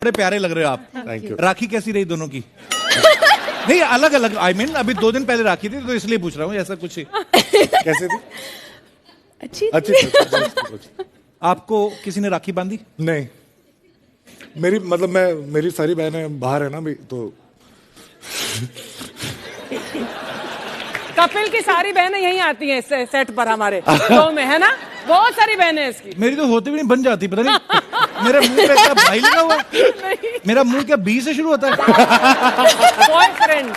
बड़े प्यारे लग रहे हो आप। Thank you. राखी कैसी रही दोनों की? नहीं अलग अलग, आई मीन अभी 2 दिन पहले राखी थी तो इसलिए पूछ रहा हूँ, ऐसा कुछ। कैसे थी? अच्छी अच्छी। आपको किसी ने राखी बांधी? नहीं, मेरी सारी बहनें बाहर है ना अभी, तो कपिल की सारी बहनें यहीं आती हैं सेट पर हमारे शो में, है ना? बहुत सारी बहनें हैं इसकी। मेरी तो होते भी नहीं बन जाती, पता नहीं मेरे मुंह पे क्या भाई लगा हुआ है? मेरा मुंह क्या बी से शुरू होता है? बॉयफ्रेंड।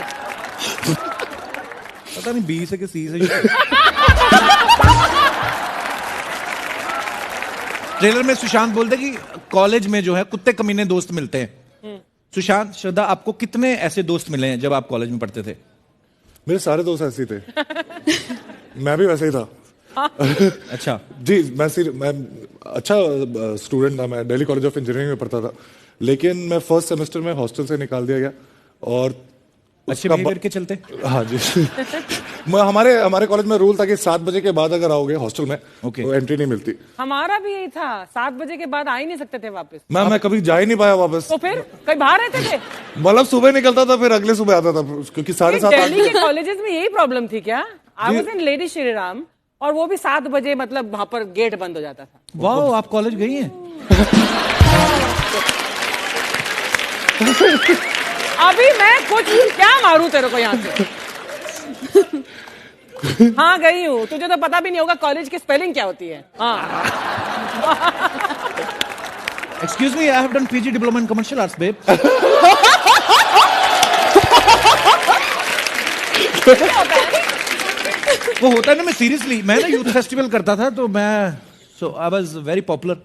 पता नहीं बी से कि सी से शुरू। ट्रेलर में सुशांत बोलते कि कॉलेज में जो है कुत्ते कमीने दोस्त मिलते हैं। सुशांत, श्रद्धा, आपको कितने ऐसे दोस्त मिले हैं जब आप कॉलेज में पढ़ते थे? मेरे सारे दोस्त ऐसे ही थे। मैं भी वैसे ही था। अच्छा जी, मैं अच्छा स्टूडेंट था। मैं दिल्ली कॉलेज ऑफ इंजीनियरिंग में पढ़ता था, लेकिन मैं फर्स्ट सेमेस्टर में हॉस्टल से निकाल दिया गया। और अच्छे बिहेवियर के चलते? हाँ जी। हमारे कॉलेज में रूल था कि 7 बजे के बाद अगर आओगे हॉस्टल में तो एंट्री नहीं मिलती। हमारा भी यही था, 7 बजे के बाद आ ही नहीं सकते थे वापस। मैं कभी जा ही नहीं पाया वापस। तो फिर कहीं बाहर रहते थे? मतलब सुबह निकलता था, फिर अगले सुबह आता था, क्योंकि 7:30 दिल्ली के कॉलेजेस में यही प्रॉब्लम थी क्या? I was in lady Shriram, और वो भी 7 बजे, मतलब वहां पर गेट बंद हो जाता था। वाह, आप कॉलेज गई हैं? अभी मैं कुछ क्या मारूं तेरे को यहाँ से? हाँ गई हूँ, तुझे तो पता भी नहीं होगा कॉलेज की स्पेलिंग क्या होती है। हाँ। Excuse me, I have done PG diploma in commercial arts babe. वो होता है ना, मैं सीरियसली, मैं ना यूथ फेस्टिवल करता था, तो मैं आई वाज वेरी पॉपुलर।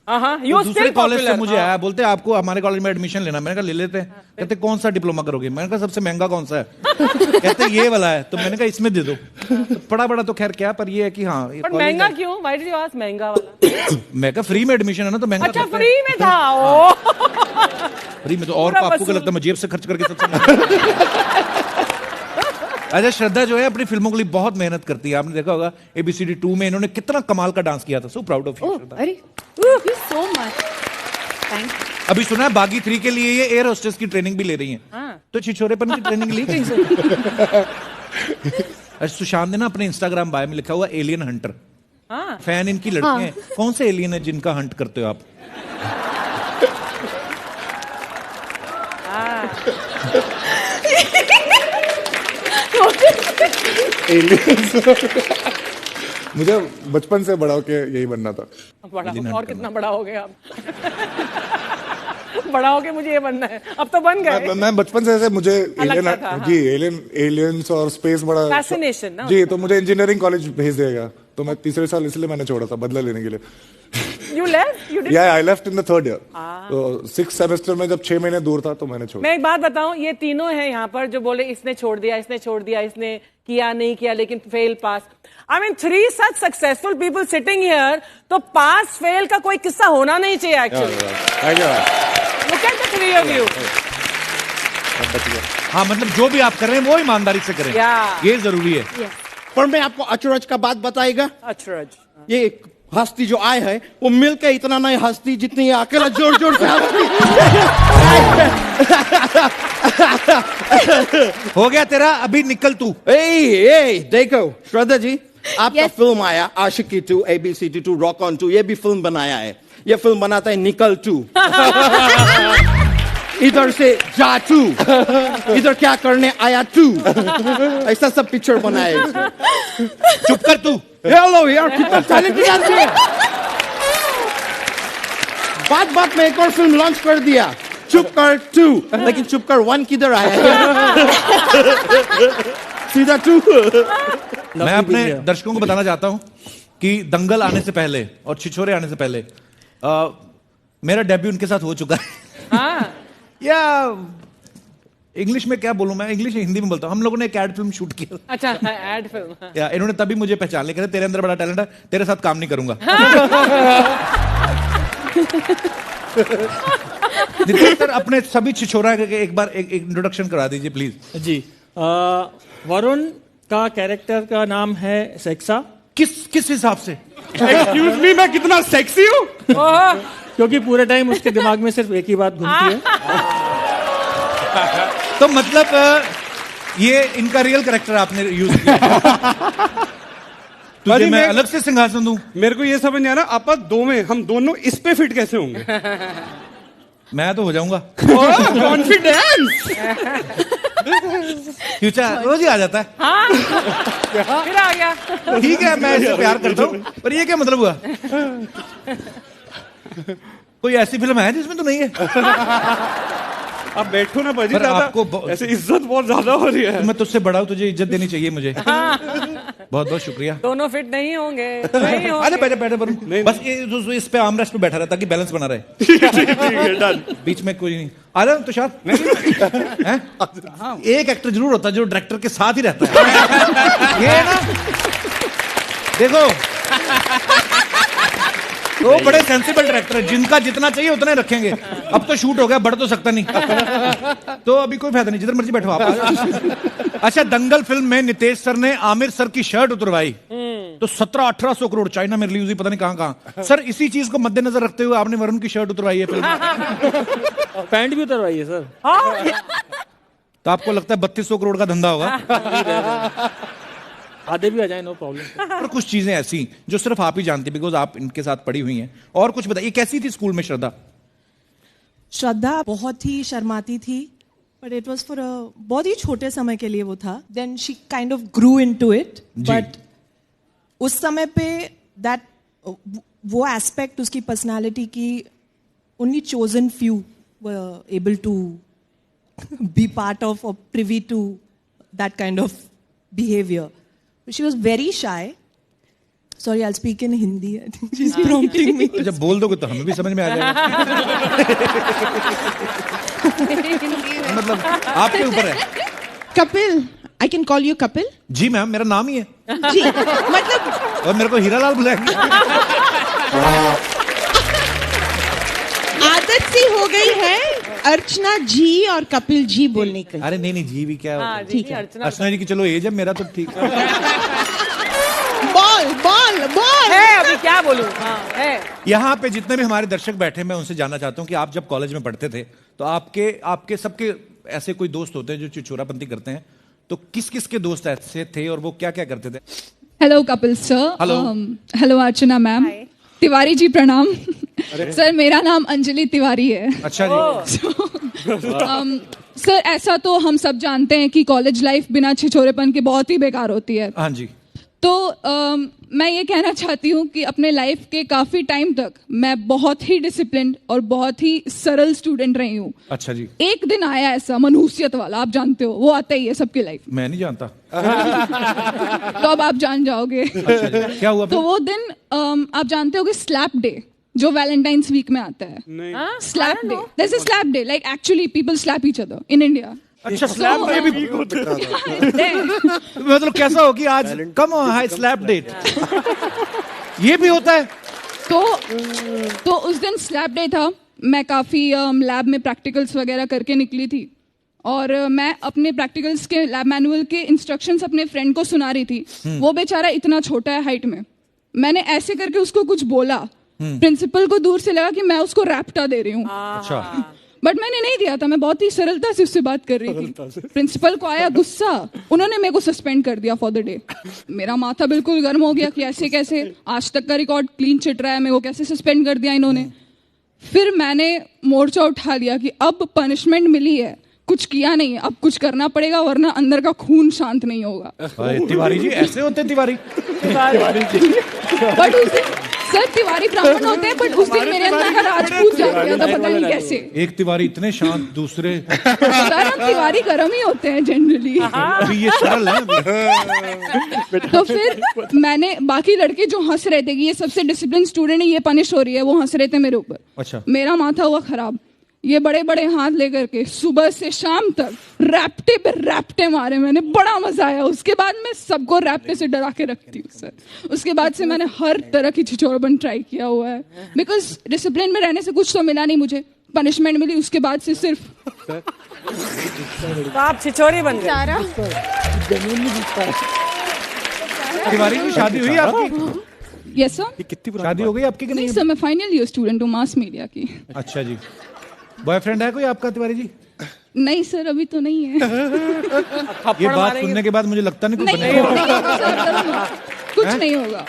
दूसरे कॉलेज से मुझे आया, बोलते आपको हमारे कॉलेज में एडमिशन लेना। मैंने कहा ले लेते हैं। कहते कौन सा डिप्लोमा करोगे? मैंने कहा सबसे महंगा कौन सा है? कहते ये वाला है। तो मैंने कहा इसमें दे दो। तो पड़ा बड़ा तो खैर क्या, पर ये है कि हाँ। पर महंगा क्यों? व्हाई डिड यू आस्क महंगा वाला? मैं कहा फ्री में एडमिशन है ना, तो महंगा। अच्छा, फ्री में था? ओ फ्री में तो और आपको क्या लगता है मैं जेब से खर्च करके सबसे? अच्छा, श्रद्धा जो है अपनी फिल्मों के लिए बहुत मेहनत करती है। आपने देखा होगा ABCD 2 में इन्होंने कितना कमाल का डांस किया था। सो प्राउड ऑफ यू श्रद्धा। अरे thank you so much. Thank you. अभी सुना है बागी 3 के लिए ये एयर होस्टेस की ट्रेनिंग भी ले रही हैं। तो छिछोरेपन की ट्रेनिंग ली कहीं से? अच्छा, सुशांत ने ना अपने इंस्टाग्राम बायो में लिखा हुआ एलियन हंटर। फैन इनकी लड़की हैं। कौन से एलियन है जिनका हंट करते हो आप? मुझे बचपन से बड़ा होके यही बनना था। और कितना बड़ा हो गया आप? बड़ा होके मुझे ये बनना है, अब तो बन गए। मैं बचपन से ऐसे मुझे एलियंस और स्पेस बड़ा फैसिनेशन ना जी, तो मुझे इंजीनियरिंग कॉलेज भेज दिया। तो मैं तीसरे साल इसलिए मैंने छोड़ा था, बदला लेने के लिए। You left? You didn't? Yeah, I left in the 3rd year. तो 6th सेमेस्टर में जब 6 महीने दूर था तो मैंने छोड़ा। मैं एक बात बताऊं, ये तीनों हैं यहाँ पर जो बोले इसने छोड़ दिया, इसने छोड़ दिया, इसने किया नहीं किया, लेकिन fail pass. I mean 3 such successful people sitting here, तो पास फेल का कोई किस्सा होना नहीं चाहिए actually. Look at the 3 of you. हाँ, मतलब जो भी आप कर रहे हैं वो ईमानदारी से करें, ये जरूरी है। पर मैं आपको अचरज का बात बताएगा। अचरज, ये एक हस्ती जो आए है वो मिलकर इतना नहीं हस्ती जितनी ये अकेला जोर जोर से हस्ती। हो गया तेरा, अभी निकल तू। ए देखो श्रद्धा जी, आपका फिल्म आया आशिकी 2, ABCD 2, रॉक ऑन 2, ये भी फिल्म बनाया है। ये फिल्म बनाता है निकल 2। इधर से जा 2, इधर क्या करने आया 2, ऐसा सब पिक्चर बनाया है। चुप कर तू। हेलो यार, कितना टैलेंटेड आदमी है। बात में एक और फिल्म लॉन्च कर दिया, चुप कर 2, लेकिन चुप कर 1 किधर आया है? सीधा 2। मैं अपने दर्शकों को बताना चाहता हूं कि दंगल आने से पहले और छिछोरे आने से पहले मेरा डेब्यू उनके साथ हो चुका है। या इंग्लिश में क्या बोलूं मैं, इंग्लिश हिंदी में बोलता हूं। हम लोगों ने एक एड फिल्म शूट किया। अच्छा, एड फिल्म। या इन्होंने तभी मुझे पहचान लिया, कहते तेरे अंदर बड़ा टैलेंट है, तेरे साथ काम नहीं करूंगा। नितिन सर, अपने सभी छिछोरा के एक बार एक इंट्रोडक्शन करा दीजिए प्लीज। जी, वरुण का कैरेक्टर का नाम है सेक्सा। किस हिसाब से? एक्सक्यूज मी, मैं कितना सेक्सी हूँ? क्योंकि पूरे टाइम उसके दिमाग में सिर्फ एक ही बात घूमती है। तो मतलब ये इनका रियल कैरेक्टर आपने यूज किया। तुझे मैं अलग से सिंहासन दूं? मेरे को ये समझ नहीं आ रहा, आपस दो में हम दोनों इस पे फिट कैसे होंगे? मैं तो हो जाऊंगा। कॉन्फिडेंस। फ्यूचर रोज ही आ जाता है। हाँ फिर आ गया। ठीक है, मैं इससे प्यार करता हूँ, पर ये क्या मतलब हुआ? कोई ऐसी फिल्म है जिसमें तो नहीं है? आप बैठो ना बाजी, पर आपको ऐसे इज्जत बहुत ज्यादा हो रही है। मैं तुझसे बड़ा हूं, तुझे इज्जत देनी चाहिए मुझे। बहुत बहुत शुक्रिया। दोनों फिट नहीं होंगे, नहीं होंगे। अरे बैठे बैठे बस इस पे आर्मरेस्ट पे बैठा रहे ताकि बैलेंस बना रहे। बीच में कोई नहीं आ रहा। तुषार एक एक्टर जरूर होता है जो डायरेक्टर के साथ ही रहता है। ये ना देखो, वो बड़े सेंसिबल डायरेक्टर है, जिनका जितना चाहिए उतना ही रखेंगे। अब तो शूट हो गया, बढ़ तो सकता नहीं, तो अभी कोई फायदा नहीं, जिधर मर्जी बैठो आप। अच्छा, दंगल फिल्म में नितेश सर ने आमिर सर की शर्ट उतरवाई तो 1700-1800 करोड़ चाइना में रिलीज हुई, पता नहीं कहां। सर इसी चीज को मद्देनजर रखते हुए आपने वरुण की शर्ट उतरवाई है फिल्म में। पैंट भी उतरवाई है सर। तो आपको लगता है 3200 करोड़ का धंधा होगा? आधे भी आ जाए, नो प्रॉब्लम। और कुछ चीजें ऐसी जो सिर्फ आप ही जानती, बिकॉज आप इनके साथ पड़ी हुई हैं। और कुछ बताइए, कैसी थी स्कूल में श्रद्धा? श्रद्धा बहुत ही शर्माती थी, बट इट वॉज फॉर बहुत ही छोटे समय के लिए वो था। Then she kind of grew into it, but उस समय पे दैट वो एस्पेक्ट उसकी पर्सनालिटी की only chosen few were able to be part of or privy to that kind of behaviour. She was very shy. Sorry, I'll speak in Hindi. I think she's prompting me. जब बोल दोगे तो हमें भी समझ में आ जाएगा। मतलब आपके ऊपर है। Kapil, I can call you Kapil? जी मैम, मेरा नाम ही है। जी, मतलब और मेरे को हीरालाल बुलाएंगे। आदत सी हो गई है अर्चना जी और कपिल जी बोलने की। अरे नहीं जी भी क्या होता है? ठीक है, अर्चना जी की चलो एज है, मेरा तो ठीक है। बॉल बॉल बॉल है, अभी क्या बोलूं। हाँ है। यहाँ पे जितने भी हमारे दर्शक बैठे हैं, मैं उनसे जानना चाहता हूँ कि आप जब कॉलेज में पढ़ते थे तो आपके सबके ऐसे कोई दोस्त होते हैं जो चिचोरापंती करते हैं, तो किस किस के दोस्त ऐसे थे और वो क्या क्या करते थे? Hello Kapil sir. Hello. Hello Archana ma'am. Tiwari ji प्रणाम। सर मेरा नाम अंजलि तिवारी है। अच्छा जी। सर ऐसा तो हम सब जानते हैं कि कॉलेज लाइफ बिना छिछोरेपन के बहुत ही बेकार होती है। हाँ जी। तो मैं ये कहना चाहती हूँ कि अपने लाइफ के काफी टाइम तक मैं बहुत ही डिसिप्लिन्ड और बहुत ही सरल स्टूडेंट रही हूँ। अच्छा जी। एक दिन आया ऐसा मनहूसियत वाला, आप जानते हो वो आता ही है सबकी लाइफ। मैं नहीं जानता। तो अब आप जान जाओगे। अच्छा, क्या हुआ? तो वो दिन आप जानते होगे स्लैप डे जो वैलेंटाइंस वीक में आता है। Slap day, there is a slap day, like actually people slap each other in India. अच्छा, स्लैप डे भी मतलब कैसा हो कि आज कम हाई स्लैप डेट ये भी होता है? तो उस दिन स्लैप डे था, मैं काफी लैब में प्रैक्टिकल्स वगैरह करके निकली थी और मैं अपने प्रैक्टिकल्स के लैब मैनुअल के इंस्ट्रक्शंस अपने फ्रेंड को सुना रही थी। वो बेचारा इतना छोटा है हाइट में, मैंने ऐसे करके उसको कुछ बोला, प्रिंसिपल को दूर से लगा कि मैं उसको रैप्टा दे रही हूँ। अच्छा। बट मैंने नहीं दिया था, मैं बहुत ही सरलता से उससे बात कर रही थी। प्रिंसिपल को आया गुस्सा, उन्होंने मेरे को सस्पेंड कर दिया फॉर द डे। मेरा माथा बिल्कुल गर्म हो गया कि ऐसे कैसे, आज तक का रिकॉर्ड क्लीन चिट रहा है, मेरे को कैसे सस्पेंड कर दिया इन्होंने। फिर मैंने मोर्चा उठा लिया कि अब पनिशमेंट मिली है, कुछ किया नहीं है, अब कुछ करना पड़ेगा वरना अंदर का खून शांत नहीं होगा। तिवारी जी ऐसे होते हैं? तिवारी बट उस दिन सर तिवारी ब्राह्मण होते हैं, बट उस दिन मेरे अंदर का राजपूत जाग गया था, पता नहीं कैसे। एक तिवारी इतने शांत, दूसरे सर हम तिवारी गर्म ही होते हैं जनरली। अभी ये सरल है। तो फिर मैंने बाकी लड़के जो हंस रहे थे कि ये सबसे डिसिप्लिन स्टूडेंट है, ये पनिश हो रही है, वो हंस रहे थे मेरे ऊपर। अच्छा। मेरा माथा हुआ खराब, ये बड़े बड़े हाथ लेकर के सुबह से शाम तक रैप्टे पे रैप्टे मारे मैंने, बड़ा मजा आया। उसके बाद मैं सबको रैप्टे से डरा के रखती हूँ सर। उसके बाद से मैंने हर तरह की छिछोरपन ट्राई किया हुआ है, बिकॉज डिसिप्लिन में रहने से कुछ तो मिला नहीं मुझे, पनिशमेंट मिली, उसके बाद से सिर्फ तो आप छिछोरी बन गए। तिवारी की शादी हुई आपकी? Yes sir. ये कितनी पुरानी शादी हो गई आपकी कि नहीं नहीं? सर, मैं फाइनल ईयर स्टूडेंट हूँ मास मीडिया की। अच्छा जी। बॉयफ्रेंड है कोई आपका तिवारी जी? नहीं सर, अभी तो नहीं है। ये बात सुनने के बाद मुझे लगता नहीं कुछ नहीं बनेगा। होगा सर, करूँगा। कुछ नहीं होगा।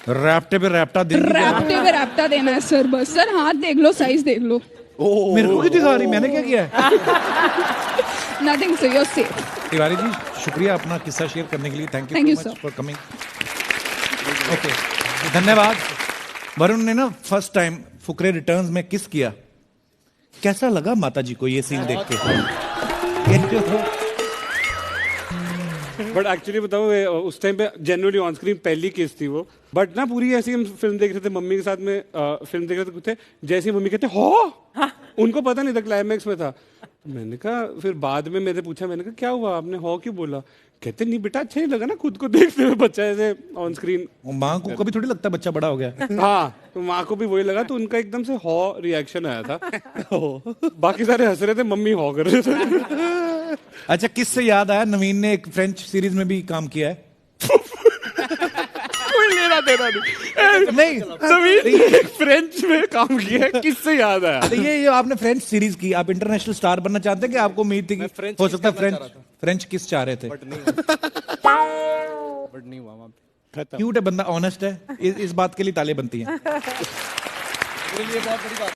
रैप्टे पे रैप्टा रैप्टे पे रैप्टा देना है सर, बस सर हाथ देख लो, साइज देख लो। मेरे को क्यों दिखा रही? मैंने क्या किया है? Nothing sir, you are safe. Tiwari ji शुक्रिया अपना किस्सा शेयर करने के लिए। Thank Thank you you, so much sir. For coming. Okay, धन्यवाद। वरुण ने ना फर्स्ट टाइम फुकरे रिटर्न्स में किस किया। कैसा लगा माता जी को ये सीन देख के? ये जो बट एक्चुअली बताऊँ, उस टाइम पे जनरली ऑन स्क्रीन पहली केस थी वो। बट ना पूरी ऐसी हम फिल्म देख रहे थे, मम्मी के साथ में फिल्म देख रहे थे। जैसे मम्मी कहते हो, उनको पता नहीं था क्लाइमैक्स में था। तो मैंने कहा, फिर बाद में मैंने पूछा, मैंने कहा क्या हुआ, आपने हो क्यों बोला? कहते नहीं बेटा, अच्छा नहीं लगा ना खुद को देखते हुए बच्चा ऐसे ऑन स्क्रीन। माँ को कभी थोड़ी लगता बच्चा बड़ा हो गया। हाँ, तो माँ को भी वही लगा, तो उनका एकदम से हो रिएक्शन आया था। बाकी सारे हंस रहे थे, मम्मी हो कर रहे थे। अच्छा, किससे याद आया, नवीन ने एक फ्रेंच सीरीज में भी काम किया है। कोई लेना देना नहीं। नवीन फ्रेंच में काम किया है, किससे याद आया? तो ये आपने फ्रेंच सीरीज की, आप इंटरनेशनल स्टार बनना चाहते हैं कि आपको उम्मीद थी कि हो सकता है फ्रेंच किस चाह रहे थे? बट नहीं हुआ वहाँ पे। क्यूट है बंदा, ऑनेस्ट है, इस बात के लिए तालियां बनती हैं। मेरे लिए बहुत बड़ी बात।